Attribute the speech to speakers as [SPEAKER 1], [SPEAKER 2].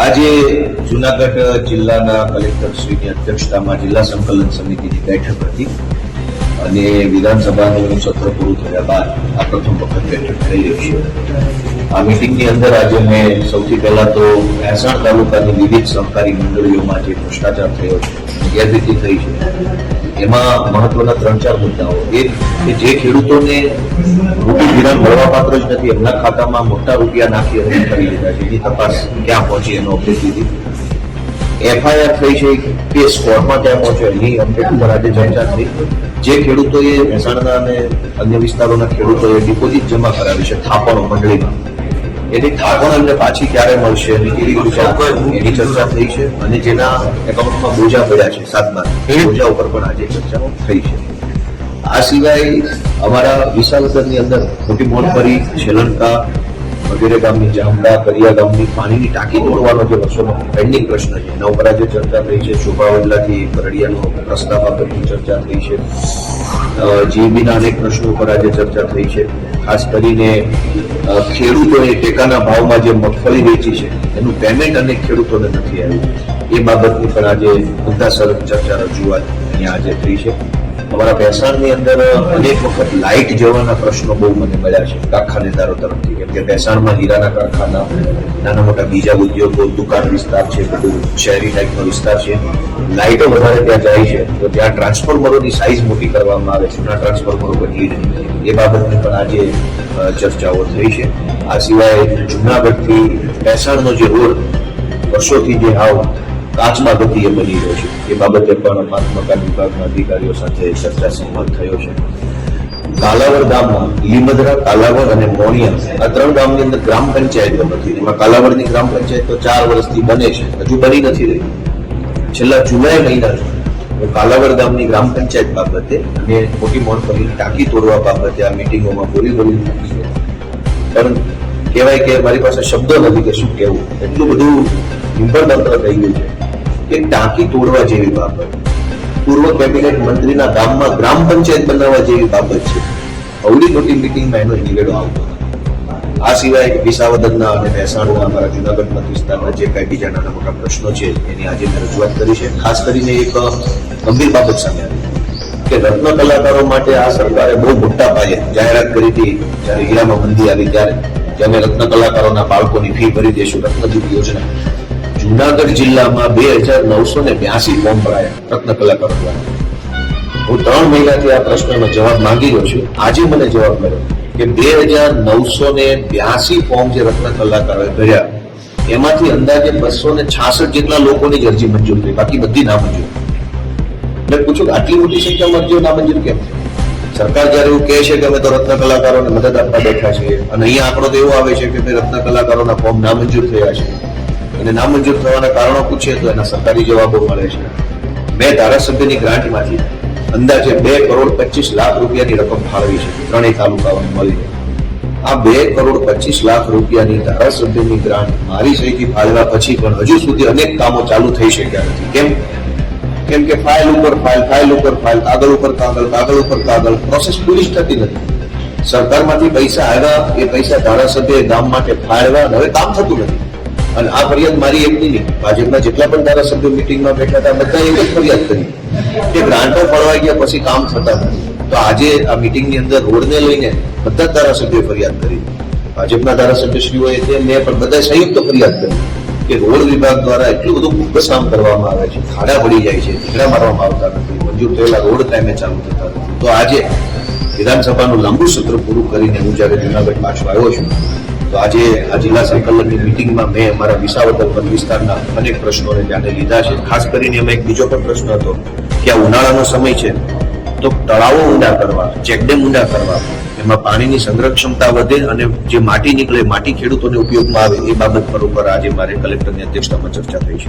[SPEAKER 1] આજે જુનાગઢ જિલ્લાના કલેક્ટરશ્રીની અધ્યક્ષતામાં જિલ્લા સંકલન સમિતિની બેઠક હતી અને વિધાનસભાનું સત્ર પૂરું થયા બાદ આ પ્રથમ વખત બેઠક થઈ રહી છે. આ મીટિંગની અંદર આજે મેં સૌથી પહેલા તો મહેસાણા તાલુકાની વિવિધ સહકારી મંડળીઓમાં જે ભ્રષ્ટાચાર થયો છે, ગેરરીતિ થઈ છે, એમાં મહત્વના 3-4 મુદ્દાઓ. એક કે જે ખેડૂતોને મોટું ધિરાણ મળવાપાત્ર જ નથી, એમના ખાતામાં મોટા રૂપિયા નાખી અને કરી લીધા છે, એની તપાસ ક્યાં પહોંચી એનો અપડેટ લીધી. FIR થઈ છે, કેસ કોર્ટમાં ક્યાં પહોંચ્યો એની અપડેટ પર આજે ચર્ચા થઈ. જે ખેડૂતોએ મહેસાણા અને અન્ય વિસ્તારોના ખેડૂતોએ ડિપોઝિટ જમા કરાવી છે થાપણો મંડળીમાં, એની થાપણ એમને પાછી ક્યારે મળશે એની ચર્ચા થઈ છે. અને જેના એકાઉન્ટમાં બોજા પડ્યા છે 7 બોજા ઉપર પણ આજે ચર્ચાઓ થઈ છે. આ સિવાય અમારા વિસાવદરની અંદર મોટી મોટપરી, શ્રીલંકા વગેરે ગામની જામડા, કરિયા ગામની પાણીની ટાંકી તોડવાનો જે વર્ષોનો પેન્ડિંગ પ્રશ્ન છે એના ઉપર આજે ચર્ચા થઈ છે. શોભાવડલાથી કરડિયાનો રસ્તા બાબતની ચર્ચા થઈ છે. જીબીના અનેક પ્રશ્નો ઉપર આજે ચર્ચા થઈ છે. ખાસ કરીને ખેડૂતોએ ટેકાના ભાવમાં જે મગફળી વેચી છે એનું પેમેન્ટ અનેક ખેડૂતોને નથી આવ્યું, એ બાબતની પણ આજે મુદ્દાસર ચર્ચા રજૂઆત અહીંયા આજે થઈ છે. અમારા ભેસાણની અંદર અનેક વખત લાઇટ જવાના પ્રશ્નો બહુ મને મળ્યા છે કારખાનેદારો તરફથી, કેમ કે ભેસાણમાં હીરાના કારખાના, નાના મોટા બીજા ઉદ્યોગો, દુકાન વિસ્તાર છે, બધું શહેરી ટાઈપનો વિસ્તાર છે. લાઇટો વધારે ત્યાં જાય છે તો ત્યાં ટ્રાન્સફોર્મરોની સાઇઝ મોટી કરવામાં આવે, જૂના ટ્રાન્સફોર્મરો બદલી નહીં, એ બાબતની પણ આજે ચર્ચાઓ થઈ છે. આ સિવાય જુનાગઢથી ભેસાણનો જે રોડ વર્ષોથી જે હાવ કાચમાં ગતિએ બની રહ્યો છે એ બાબતે પણ મકાન વિભાગના અધિકારીઓ સાથે ચર્ચા સંવાદ થયો છે. કાલાવડ ગામમાં લીમદરા, કાલાવડ અને મોણિયા આ 3 ગામની અંદર ગ્રામ પંચાયતો નથી. એમાં કાલાવડની ગ્રામ પંચાયત તો 4 વર્ષથી બને છે, હજુ બની નથી રહી. છેલ્લા જુલાઈ મહિનાથી કાલાવડ ગામની ગ્રામ પંચાયત બાબતે અને મોટી મોટપરી ટાંકી તોડવા બાબતે આ મિટિંગોમાં બોલી નથી, પણ કહેવાય કે મારી પાસે શબ્દો નથી કે શું કહેવું, એટલું બધું નિર્ભરતંત્ર થઈ ગયું છે કે ટાંકી તોડવા જેવી બાબત, પૂર્વ કેબિનેટ મંત્રીના ગામમાં ગ્રામ પંચાયત બનાવવા જેવી બાબત છે. અવળી મોટી મિટિંગમાં એનો નિવેડો આવતો. આ સિવાય વિસાવદરના અને મહેસાણાના અમારા જુનાગઢ મત વિસ્તારના જે કઈ બીજા નાના મોટા પ્રશ્નો છે એની આજે મેં રજૂઆત કરી છે. ખાસ કરીને એક ગંભીર બાબત સામે આવી કે રત્ન કલાકારો માટે આ સરકારે બહુ મોટા પાયે જાહેરાત કરી હતી જ્યારે હીરામાં મંદી આવી ત્યારે કે અમે રત્ન કલાકારોના બાળકોની ફી ભરી દઈશું, રત્નદીપ યોજના. જુનાગઢ જિલ્લામાં 2982 ફોર્મ ભરાયા રત્ન કલાકારો દ્વારા. હું 3 મહિનાથી આ પ્રશ્નનો જવાબ માંગી રહ્યો છું. આજે મને જવાબ મળ્યો કે 2982 ફોર્મ જે રત્ન કલાકારોએ ભર્યા એમાંથી અંદાજે 266 જેટલા લોકોની જ અરજી મંજૂર થઈ, બાકી બધી નામંજૂર. એટલે પૂછું આટલી મોટી સંખ્યામાં અરજીઓ નામંજૂર કેમ? સરકાર જયારે એવું કહે છે કે અમે તો રત્ન કલાકારોને મદદ આપવા બેઠા છીએ અને અહીંયા આંકડો તો એવો આવે છે કે રત્ન કલાકારોના ફોર્મ નામંજૂર થયા છે અને નામંજૂર થવાના કારણો પૂછીએ તો એના સરકારી જવાબો મળે છે. મેં ધારાસભ્યની ગ્રાન્ટમાંથી અંદાજે 2,25,00,000 રૂપિયાની રકમ ફાળવી છે 3 તાલુકાઓને મળી. આ 2,25,00,000 રૂપિયાની ધારાસભ્યની ગ્રાન્ટ મારી સહીથી ફાળવ્યા પછી પણ હજુ સુધી અનેક કામો ચાલુ થઈ શક્યા નથી. કેમ કે ફાઇલ ઉપર ફાઇલ, કાગળ ઉપર કાગળ, પ્રોસેસ પૂરી થતી નથી. સરકારમાંથી પૈસા આવ્યા, એ પૈસા ધારાસભ્ય ગામ માટે ફાળવ્યા, હવે કામ થતું નથી. અને આ ફરિયાદ મારી એકની નહીં, ભાજપના જેટલા પણ ધારાસભ્યો મિટિંગમાં બેઠા હતા બધા એક જ ફરિયાદ કરી કે ગ્રાન્ટો ફળવાઈ ગયા પછી કામ થતા નથી. તો આજે આ મિટિંગની અંદર રોડને લઈને બધા ધારાસભ્યોએ ફરિયાદ કરી, ભાજપના ધારાસભ્યશ્રીઓએ મેં પણ બધા સંયુક્ત ફરિયાદ કરી કે રોડ વિભાગ દ્વારા એટલું બધું બોગસ કામ કરવામાં આવે છે, ખાડા પડી જાય છે, ઢીકડા મારવામાં આવતા નથી, મંજૂર થયેલા રોડ ટાઈમે ચાલુ થતા નથી. તો આજે વિધાનસભાનું લાંબુ સત્ર પૂરું કરીને હું જ્યારે જુનાગઢ પાછો આવ્યો છું તો આજે આ જિલ્લા સંકલનની મિટિંગમાં મેં અમારા વિસાવદર વન વિસ્તારના અનેક પ્રશ્નોને ધ્યાને લીધા છે. ખાસ કરીને એમાં એક બીજો પણ પ્રશ્ન હતો કે આ ઉનાળાનો સમય છે તો તળાવો ઊંડા કરવા, ચેકડેમ ઊંડા કરવા, એમાં પાણીની સંગ્રહ ક્ષમતા વધે અને જે માટી નીકળે, માટી ખેડૂતોને ઉપયોગમાં આવે, એ બાબત પર ઉપર આજે મારે કલેક્ટરની અધ્યક્ષતામાં ચર્ચા થઈ છે.